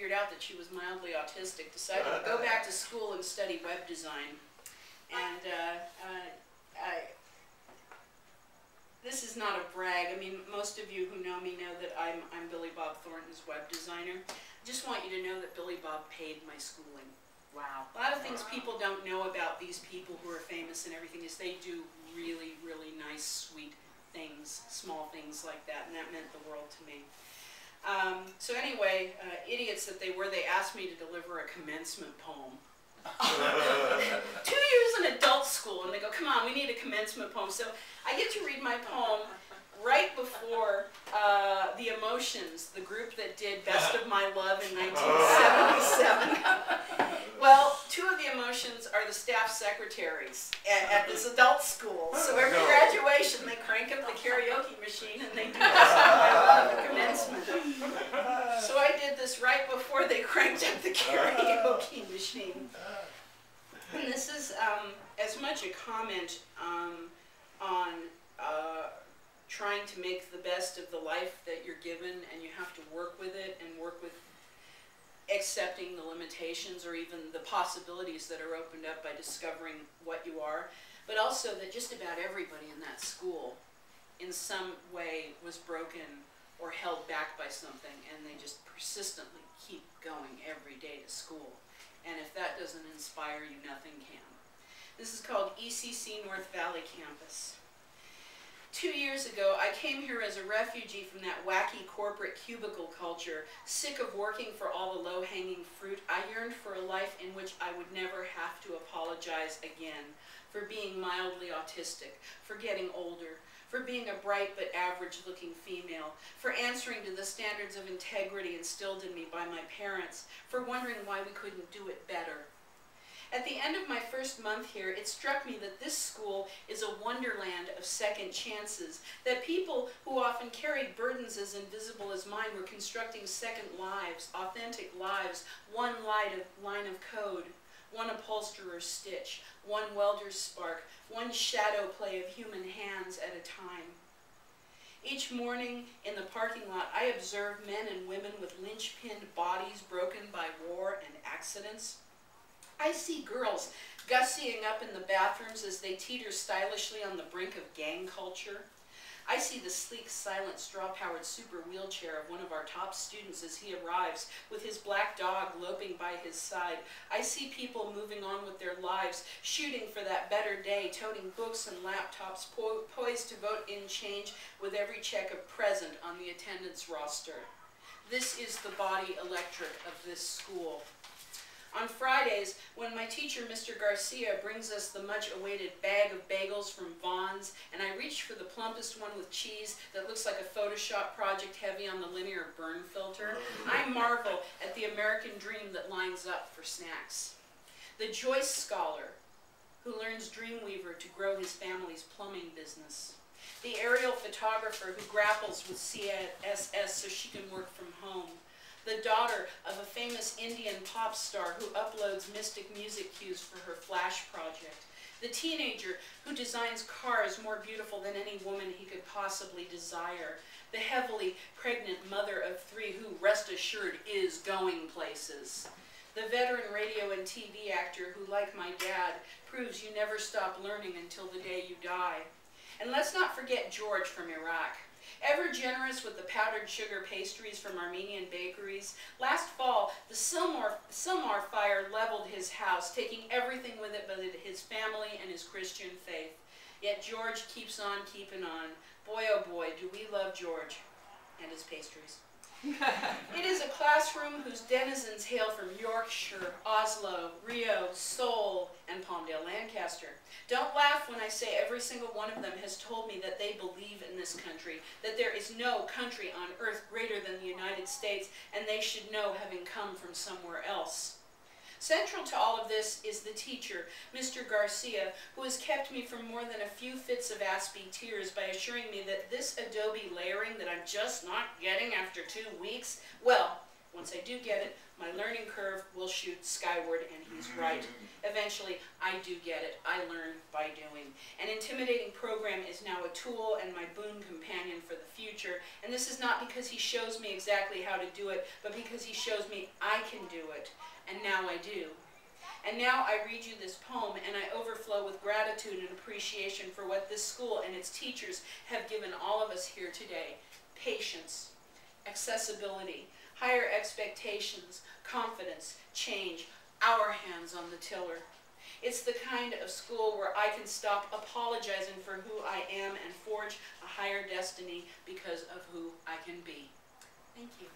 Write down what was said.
figured out that she was mildly autistic, decided to go back to school and study web design. And this is not a brag. I mean, most of you who know me know that I'm Billy Bob Thornton's web designer. I just want you to know that Billy Bob paid my schooling. Wow. A lot of things people don't know about these people who are famous and everything is they do really, really nice, sweet things, small things like that, and that meant the world to me. So anyway, idiots that they were, they asked me to deliver a commencement poem. 2 years in adult school, and they go, come on, we need a commencement poem. So I get to read my poem right before The Emotions, the group that did Best of My Love in 1977. Well, two of The Emotions are the staff secretaries at this adult school. So every graduation, they crank up the karaoke machine and they do Best of My Love at commencement. So I did this right before they cranked up the karaoke machine. And this is as much a comment on trying to make the best of the life that you're given, and you have to work with it and work with accepting the limitations or even the possibilities that are opened up by discovering what you are, but also that just about everybody in that school in some way was broken or held back by something, and they just persistently keep going every day to school. And if that doesn't inspire you, nothing can. This is called ECC North Valley Campus. 2 years ago, I came here as a refugee from that wacky corporate cubicle culture. Sick of working for all the low-hanging fruit, I yearned for a life in which I would never have to apologize again for being mildly autistic, for getting older, for being a bright but average-looking female, for answering to the standards of integrity instilled in me by my parents, for wondering why we couldn't do it better. At the end of my first month here, it struck me that this school is a wonderland of second chances, that people who often carried burdens as invisible as mine were constructing second lives, authentic lives, one line of code, one upholsterer's stitch, one welder's spark, one shadow play of human hands at a time. Each morning in the parking lot, I observe men and women with linchpinned bodies broken by war and accidents. I see girls gussying up in the bathrooms as they teeter stylishly on the brink of gang culture. I see the sleek, silent, straw-powered super wheelchair of one of our top students as he arrives with his black dog loping by his side. I see people moving on with their lives, shooting for that better day, toting books and laptops, poised to vote in change with every check of present on the attendance roster. This is the body electric of this school. On Fridays, when my teacher, Mr. Garcia, brings us the much-awaited bag of bagels from Vaughn's, and I reach for the plumpest one with cheese that looks like a Photoshop project heavy on the linear burn filter, I marvel at the American dream that lines up for snacks. The Joyce scholar who learns Dreamweaver to grow his family's plumbing business. The aerial photographer who grapples with CSS so she can work from home. The daughter of a famous Indian pop star who uploads mystic music cues for her Flash project. The teenager who designs cars more beautiful than any woman he could possibly desire. The heavily pregnant mother of 3 who, rest assured, is going places. The veteran radio and TV actor who, like my dad, proves you never stop learning until the day you die. And let's not forget George from Iraq. Ever generous with the powdered sugar pastries from Armenian bakeries, last fall the Silmar fire leveled his house, taking everything with it but his family and his Christian faith. Yet George keeps on keeping on. Boy, oh boy, do we love George and his pastries. It is a classroom whose denizens hail from Yorkshire, Oslo, Rio, Seoul, and Palmdale, Lancaster. Don't laugh when I say every single one of them has told me that they believe in this country, that there is no country on earth greater than the United States, and they should know, having come from somewhere else. Central to all of this is the teacher, Mr. Garcia, who has kept me from more than a few fits of aspy tears by assuring me that this Adobe layering that I'm just not getting after 2 weeks, well, once I do get it, my learning curve will shoot skyward, and he's right. Eventually, I do get it. I learn by doing. An intimidating program is now a tool and my boon companion for the future. And this is not because he shows me exactly how to do it, but because he shows me I can do it. And now I do. And now I read you this poem, and I overflow with gratitude and appreciation for what this school and its teachers have given all of us here today. Patience, accessibility, higher expectations, confidence, change, our hands on the tiller. It's the kind of school where I can stop apologizing for who I am and forge a higher destiny because of who I can be. Thank you.